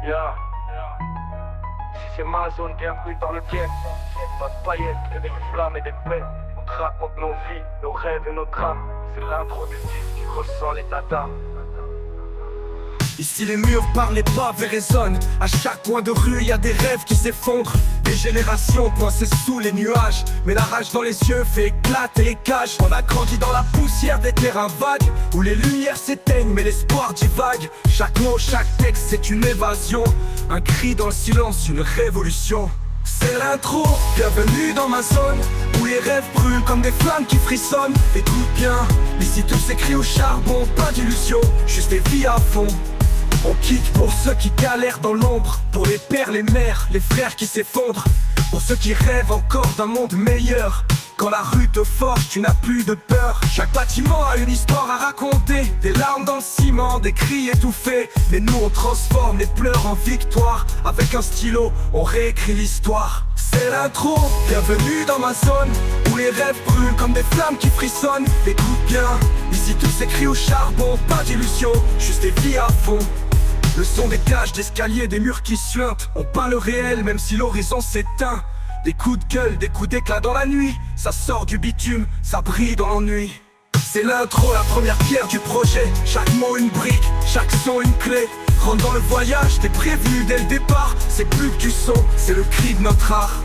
Yeah. Si c'est ma zone, bienvenue dans le bien. Pas de paillettes, que des flammes et des paix. On te raconte nos vies, nos rêves et nos drames. C'est l'intro du disque, tu ressens l'état d'âme. Ici les murs par les pavés résonnent. À chaque coin de rue y a des rêves qui s'effondrent. Des générations coincées sous les nuages. Mais la rage dans les yeux fait éclater les cages. On a grandi dans la poussière des terrains vagues, où les lumières s'éteignent mais l'espoir divague. Chaque mot, chaque texte c'est une évasion. Un cri dans le silence, une révolution. C'est l'intro, bienvenue dans ma zone, où les rêves brûlent comme des flammes qui frissonnent. Écoute bien, ici tout s'écrit au charbon. Pas d'illusion, juste des vies à fond. On kick pour ceux qui galèrent dans l'ombre, pour les pères, les mères, les frères qui s'effondrent, pour ceux qui rêvent encore d'un monde meilleur. Quand la rue te forge, tu n'as plus de peur. Chaque bâtiment a une histoire à raconter, des larmes dans le ciment, des cris étouffés. Mais nous on transforme les pleurs en victoire. Avec un stylo, on réécrit l'histoire. C'est l'intro, bienvenue dans ma zone, où les rêves brûlent comme des flammes qui frissonnent. Écoute bien, ici tout s'écrit au charbon. Pas d'illusion, juste des vies à fond. Le son des cages d'escalier, des murs qui suintent. On peint le réel même si l'horizon s'éteint. Des coups de gueule, des coups d'éclat dans la nuit. Ça sort du bitume, ça brille dans l'ennui. C'est l'intro, la première pierre du projet. Chaque mot une brique, chaque son une clé. Rentre dans le voyage, t'es prévenu dès le départ. C'est plus que du son, c'est le cri de notre art.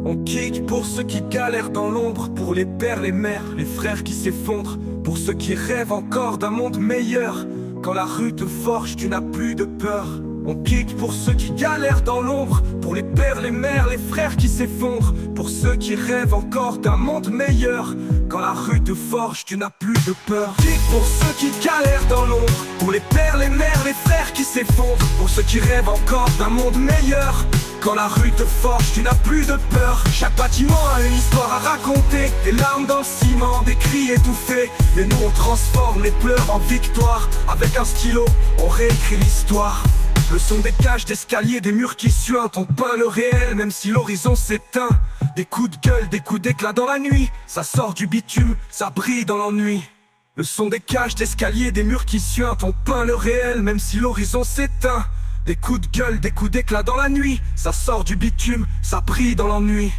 On kick pour ceux qui galèrent dans l'ombre, pour les pères, les mères, les frères qui s'effondrent, pour ceux qui rêvent encore d'un monde meilleur. Quand la rue te forge, tu n'as plus de peur. On kick pour ceux qui galèrent dans l'ombre, pour les pères, les mères, les frères qui s'effondrent, pour ceux qui rêvent encore d'un monde meilleur. Quand la rue te forge, tu n'as plus de peur. Kick pour ceux qui galèrent dans l'ombre, pour les pères, les mères, les frères qui s'effondrent, pour ceux qui rêvent encore d'un monde meilleur. Quand la rue te forge, tu n'as plus de peur. Chaque bâtiment a une histoire à raconter, des larmes dans le ciment, des cris étouffés. Mais nous on transforme les pleurs en victoire. Avec un stylo, on réécrit l'histoire. Le son des cages d'escalier, des murs qui suintent. On peint le réel même si l'horizon s'éteint. Des coups de gueule, des coups d'éclat dans la nuit. Ça sort du bitume, ça brille dans l'ennui. Le son des cages d'escalier, des murs qui suintent. On peint le réel même si l'horizon s'éteint. Des coups de gueule, des coups d'éclat dans la nuit. Ça sort du bitume, ça brille dans l'ennui.